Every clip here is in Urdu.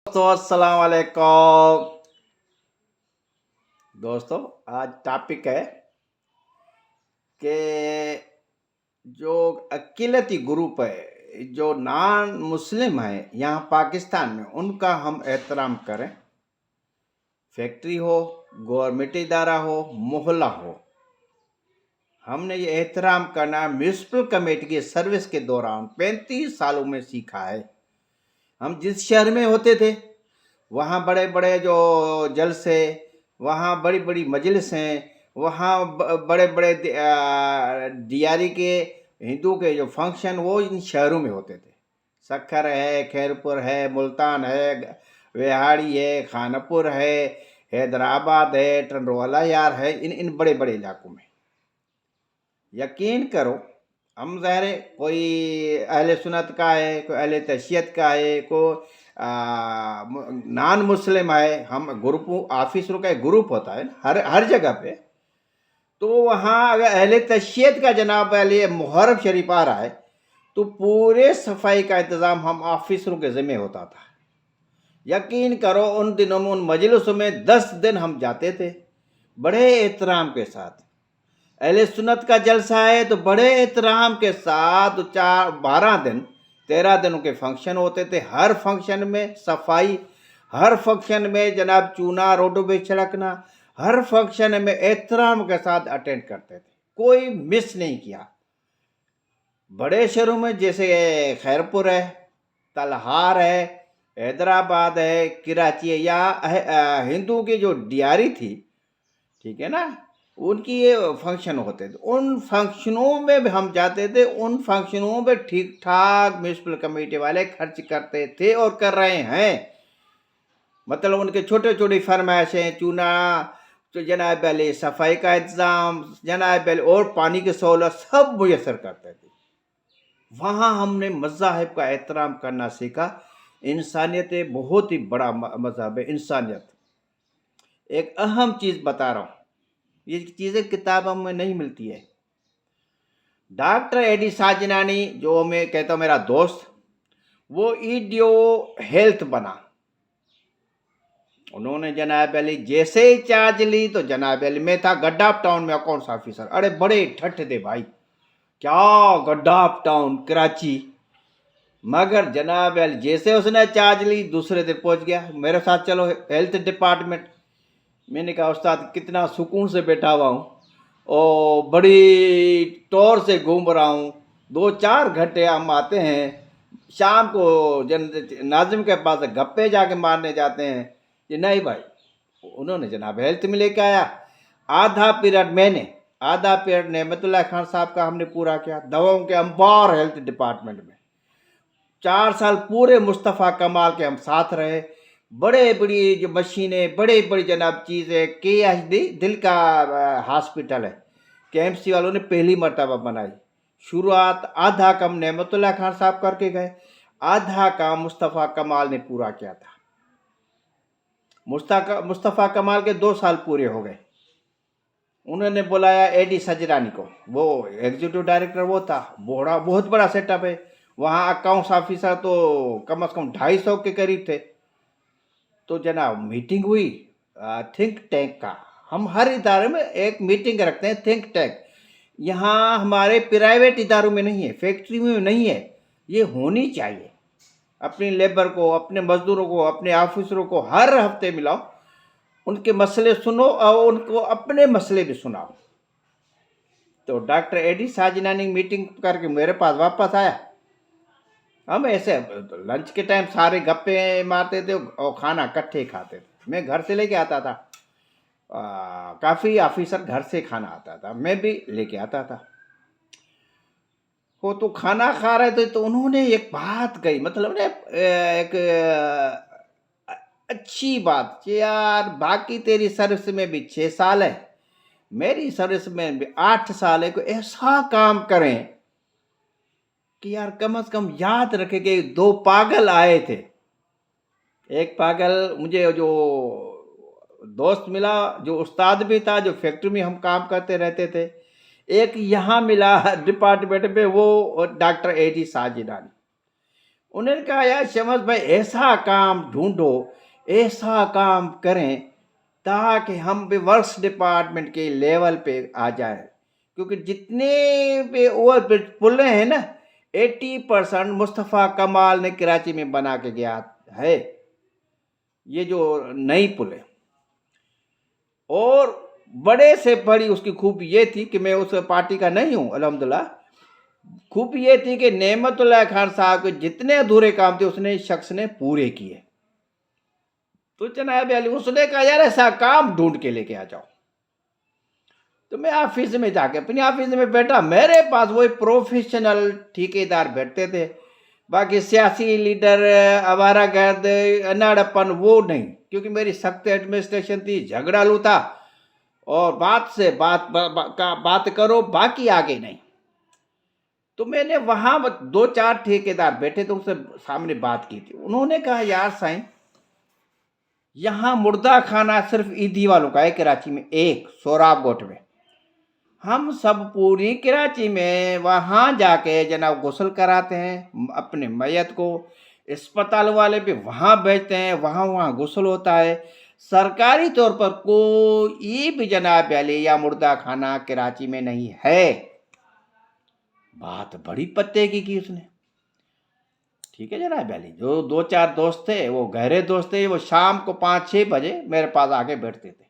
دوستو السلام علیکم دوستو آج ٹاپک ہے کہ جو اقلیتی گروپ ہے جو نان مسلم ہے یہاں پاکستان میں ان کا ہم احترام کریں. فیکٹری ہو، گورنمنٹ ادارہ ہو، محلہ ہو، ہم نے یہ احترام کرنا میونسپل کمیٹی کی سروس کے دوران 35 سالوں میں سیکھا ہے. ہم جس شہر میں ہوتے تھے وہاں بڑے بڑے جو جلسے، وہاں بڑی بڑی مجلسیں، وہاں بڑے بڑے دیاری کے ہندو کے جو فنکشن وہ ان شہروں میں ہوتے تھے. سکھر ہے، خیرپور ہے، ملتان ہے، وہاڑی ہے، خانپور ہے، حیدرآباد ہے، ٹنڈوالا یار ہے، ان بڑے بڑے علاقوں میں. یقین کرو ہم ظاہر ہے کوئی اہل سنت کا ہے، کوئی اہل تشیعت کا ہے، کوئی نان مسلم ہے. ہم گروپوں آفیسروں کا ایک گروپ ہوتا ہے ہر جگہ پہ. تو وہاں اگر اہل تشیعت کا جناب علی محرم شریف آ رہا ہے تو پورے صفائی کا انتظام ہم آفیسروں کے ذمہ ہوتا تھا. یقین کرو ان دنوں میں ان مجلسوں میں 10 دن ہم جاتے تھے بڑے احترام کے ساتھ. اہل سنت کا جلسہ ہے تو بڑے احترام کے ساتھ 12 دن 13 دنوں کے فنکشن ہوتے تھے. ہر فنکشن میں صفائی، ہر فنکشن میں جناب چونا روڈوں پہ چھڑکنا، ہر فنکشن میں احترام کے ساتھ اٹینڈ کرتے تھے، کوئی مس نہیں کیا. بڑے شہروں میں جیسے خیرپور ہے، تلہار ہے، حیدرآباد ہے، کراچی ہے، یا ہندوؤں کی جو ڈیاری تھی، ٹھیک ہے نا، ان کی یہ فنکشن ہوتے تھے. ان فنکشنوں میں بھی ہم جاتے تھے. ان فنکشنوں میں ٹھیک ٹھاک میونسپل کمیٹی والے خرچ کرتے تھے اور کر رہے ہیں. مطلب ان کے چھوٹے چھوٹی فرمائشیں، چونا، تو جناب علی صفائی کا انتظام، جناب علی اور پانی کی سہولت سب میسر کرتے تھے. وہاں ہم نے مذاہب کا احترام کرنا سیکھا. انسانیت بہت ہی بڑا مذہب ہے، انسانیت. ایک اہم چیز بتا رہا ہوں، یہ چیزیں کتابوں میں نہیں ملتی ہے. ڈاکٹر ایڈی ساجنانی جو میں کہتا ہوں میرا دوست، وہ ایڈیو ہیلتھ بنا. انہوں نے جناب علی جیسے ہی چارج لی تو جناب علی میں تھا گڈاپ ٹاؤن میں اکاؤنٹس آفیسر. ارے بڑے ٹھٹ تھے بھائی، کیا گڈاپ ٹاؤن کراچی. مگر جناب علی جیسے اس نے چارج لی دوسرے دن پہنچ گیا میرے ساتھ، چلو ہیلتھ ڈپارٹمنٹ. میں نے کہا استاد کتنا سکون سے بیٹھا ہوا ہوں اور بڑی ٹور سے گھوم رہا ہوں. 2-4 گھنٹے ہم آتے ہیں شام کو ناظم کے پاس گپے جا کے مارنے جاتے ہیں. کہ نہیں بھائی، انہوں نے جناب ہیلتھ میں لے کے آیا. آدھا پیریڈ میں نے، آدھا پیریڈ نعمت اللہ خان صاحب کا ہم نے پورا کیا. دواؤں کے انبار ہیلتھ ڈپارٹمنٹ میں 4 سال پورے مصطفیٰ کمال کے ہم ساتھ رہے. بڑے بڑی جو مشینیں، بڑے بڑی جناب چیزیں، KSD دل کا ہاسپٹل ہے، KMC والوں نے پہلی مرتبہ بنائی. شروعات آدھا کام نعمت اللہ خان صاحب کر کے گئے، آدھا کام مصطفیٰ کمال نے پورا کیا تھا. مصطفیٰ کمال کے 2 سال پورے ہو گئے. انہوں نے بلایا ایڈی سجرانی کو، وہ ایگزیکٹو ڈائریکٹر وہ تھا. بہت بڑا سیٹ اپ ہے وہاں. اکاؤنٹس آفیسر تو کم از کم 250 کے قریب تھے. تو جناب میٹنگ ہوئی تھنک ٹینک کا. ہم ہر ادارے میں ایک میٹنگ رکھتے ہیں تھنک ٹینک. یہاں ہمارے پرائیویٹ اداروں میں نہیں ہے، فیکٹری میں نہیں ہے. یہ ہونی چاہیے. اپنی لیبر کو، اپنے مزدوروں کو، اپنے آفیسروں کو ہر ہفتے ملاؤ، ان کے مسئلے سنو اور ان کو اپنے مسئلے بھی سناؤ. تو ڈاکٹر ایڈی ساجنانی میٹنگ کر کے میرے پاس واپس آیا. ہم ایسے لنچ کے ٹائم سارے گپے مارتے تھے اور کھانا کٹھے کھاتے تھے. میں گھر سے لے کے آتا تھا، کافی آفیسر گھر سے کھانا آتا تھا، میں بھی لے کے آتا تھا. وہ تو کھانا کھا رہے تھے تو انہوں نے ایک بات کہی، مطلب ایک اچھی بات کہ یار باقی تیری سروس میں بھی 6 سال ہے، میری سروس میں بھی 8 سال ہے. کوئی ایسا کام کریں کہ یار کم از کم یاد رکھے کہ 2 پاگل آئے تھے. ایک پاگل مجھے جو دوست ملا جو استاد بھی تھا، جو فیکٹری میں ہم کام کرتے رہتے تھے. ایک یہاں ملا ڈپارٹمنٹ میں، وہ ڈاکٹر ایڈی ساجنانی. انہوں نے کہا یار شمس بھائی ایسا کام ڈھونڈو، ایسا کام کریں تاکہ ہم بھی ورکس ڈپارٹمنٹ کے لیول پہ آ جائیں، کیونکہ جتنے بھی اوور برج پلیں ہیں نا 80% مصطفیٰ کمال نے کراچی میں بنا کے گیا ہے، یہ جو نئی پل ہے۔ اور بڑے سے بڑی اس کی خوبی یہ تھی کہ میں اس پارٹی کا نہیں ہوں الحمدللہ، خوبی یہ تھی کہ نعمت اللہ خان صاحب کے جتنے ادھورے کام تھے اس نے شخص نے پورے کیے۔ تو جناب علی اس نے کہا یار ایسا کام ڈھونڈ کے لے کے آ جاؤ۔ تو میں آفس میں جا کے اپنی آفس میں بیٹھا، میرے پاس وہی پروفیشنل ٹھیکیدار بیٹھتے تھے، باقی سیاسی لیڈر آوارہ گرد اناڑپن وہ نہیں، کیونکہ میری سخت ایڈمنسٹریشن تھی، جھگڑالو تھا، اور بات سے بات کرو باقی آگے نہیں۔ تو میں نے وہاں 2-4 ٹھیکیدار بیٹھے تھے، ان سے سامنے بات کی تھی۔ انہوں نے کہا یار سائیں یہاں مردہ خانہ صرف عیدی والوں کا ہے کراچی میں، ایک سوراب گوٹ میں، ہم سب پوری کراچی میں وہاں جا کے جناب غسل کراتے ہیں اپنے میت کو، اسپتال والے بھی وہاں بھیجتے ہیں، وہاں غسل ہوتا ہے، سرکاری طور پر کوئی بھی جناب علی یا مردہ خانہ کراچی میں نہیں ہے۔ بات بڑی پتے کی اس نے، ٹھیک ہے جناب علی، جو 2-4 دوست تھے وہ گہرے دوست تھے، وہ شام کو 5-6 بجے میرے پاس آ کے بیٹھتے تھے،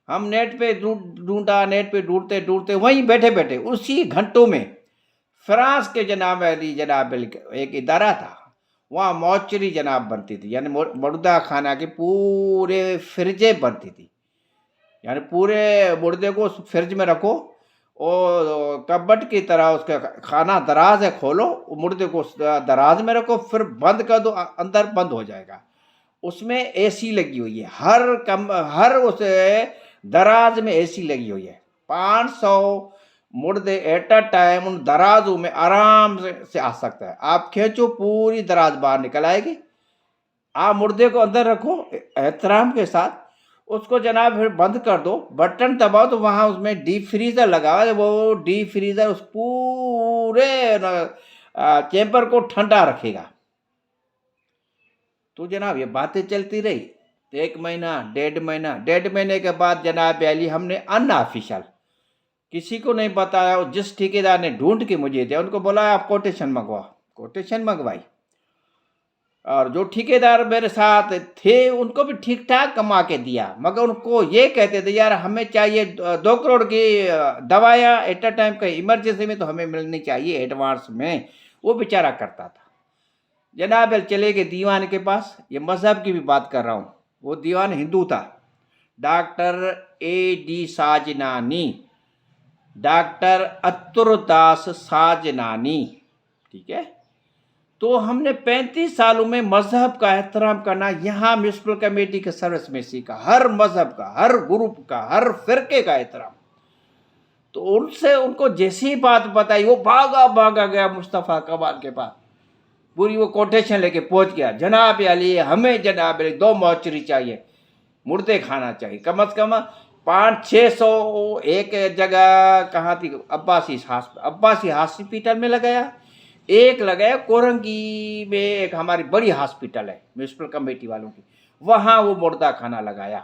ہم نیٹ پہ ڈھونڈتے وہیں بیٹھے اسی گھنٹوں میں فرانس کے جناب علی ایک ادارہ تھا، وہاں موچری جناب بنتی تھی، یعنی مردہ خانہ کے پورے فرجیں بنتی تھی، یعنی پورے مردے کو فرج میں رکھو اور کبٹ کی طرح اس کا خانہ دراز ہے، کھولو مردے کو دراز میں رکھو، پھر بند کر دو، اندر بند ہو جائے گا، اس میں اے سی لگی ہوئی ہے، ہر اس دراز میں اے سی لگی ہوئی ہے، 500 مردے ایٹ اے ٹائم ان درازوں میں آرام سے آ سکتا ہے، آپ کھینچو پوری دراز باہر نکل آئے گی، آپ مردے کو اندر رکھو احترام کے ساتھ، اس کو جناب پھر بند کر دو، بٹن دباؤ تو وہاں اس میں ڈیپ فریزر لگا ہے، وہ ڈیپ فریزر اس پورے چیمبر کو ٹھنڈا رکھے گا۔ تو جناب یہ باتیں چلتی رہی، 1 مہینہ 1.5 مہینے کے بعد جناب علی ہم نے ان آفیشل کسی کو نہیں بتایا، جس ٹھیکیدار نے ڈھونڈ کے مجھے دیا ان کو بولا آپ کوٹیشن منگوائی، اور جو ٹھیکیدار میرے ساتھ تھے ان کو بھی ٹھیک ٹھاک کما کے دیا، مگر ان کو یہ کہتے تھے یار ہمیں چاہیے 2 کروڑ کی دوائیاں ایٹ اے ٹائم کا ایمرجنسی میں تو ہمیں ملنی چاہیے ایڈوانس میں، وہ بیچارہ کرتا تھا۔ جناب چلے گئے دیوان کے پاس، یہ مذہب کی بھی بات کر رہا ہوں، وہ دیوان ہندو تھا، doctor A.D. ساجنانی، doctor Uttar Das ساجنانی، ٹھیک ہے۔ تو ہم نے 35 سالوں میں مذہب کا احترام کرنا یہاں میونسپل کمیٹی کے سروس میں سیکھا، ہر مذہب کا، ہر گروپ کا، ہر فرقے کا احترام۔ تو ان کو جیسی بات بتائی وہ بھاگا گیا مصطفیٰ کمال کے پاس، پوری وہ کوٹیشن لے کے پہنچ گیا، جناب علی ہمیں جناب علی 2 موچری چاہیے، مردے کھانا چاہیے، کم از کم 500-600 ایک جگہ کہاں تھی، عباسی ہاسپیٹل میں لگایا، ایک لگایا کورنگی میں، ایک ہماری بڑی ہاسپیٹل ہے میونسپل کمیٹی والوں کی، وہاں وہ مردہ کھانا لگایا۔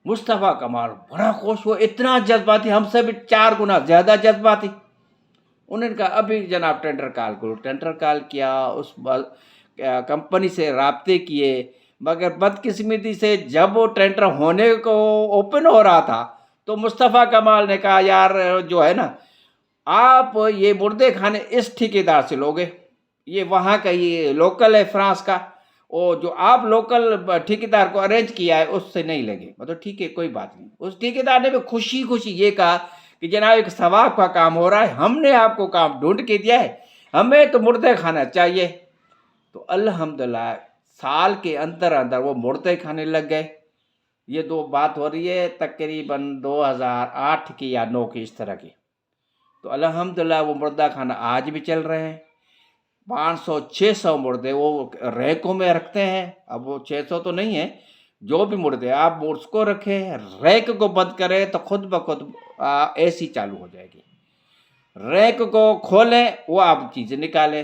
مصطفیٰ کمال بڑا خوش ہوا، اتنا جذباتی، ہم سے بھی 4 گنا زیادہ جذباتی۔ انہوں نے کہا ابھی جناب ٹینڈر کال کیا، اس کمپنی سے رابطے کیے، مگر بدقسمتی سے جب وہ ٹینڈر ہونے کو اوپن ہو رہا تھا تو مصطفیٰ کمال نے کہا یار جو ہے نا آپ یہ مردے کھانے اس ٹھیکیدار سے لوگے، یہ وہاں کا یہ لوکل ہے فرانس کا، اور جو آپ لوکل ٹھیکیدار کو ارینج کیا ہے اس سے نہیں لگے، مطلب ٹھیک ہے کوئی بات نہیں۔ اس ٹھیکیدار نے بھی خوشی یہ کہا کہ جناب ایک ثواب کا کام ہو رہا ہے، ہم نے آپ کو کام ڈھونڈ کے دیا ہے، ہمیں تو مردے کھانا چاہیے۔ تو الحمدللہ سال کے اندر وہ مردے کھانے لگ گئے۔ یہ بات ہو رہی ہے تقریباً 2008 کی یا 9 کی، اس طرح کی۔ تو الحمدللہ وہ مردہ کھانا آج بھی چل رہے ہیں، 500-600 مردے وہ ریکوں میں رکھتے ہیں، اب وہ 600 تو نہیں ہے، جو بھی مردے آپ اس کو رکھیں، ریک کو بند کریں تو خود بخود اے سی چالو ہو جائے گی، ریک کو کھولیں وہ آپ چیزیں نکالیں،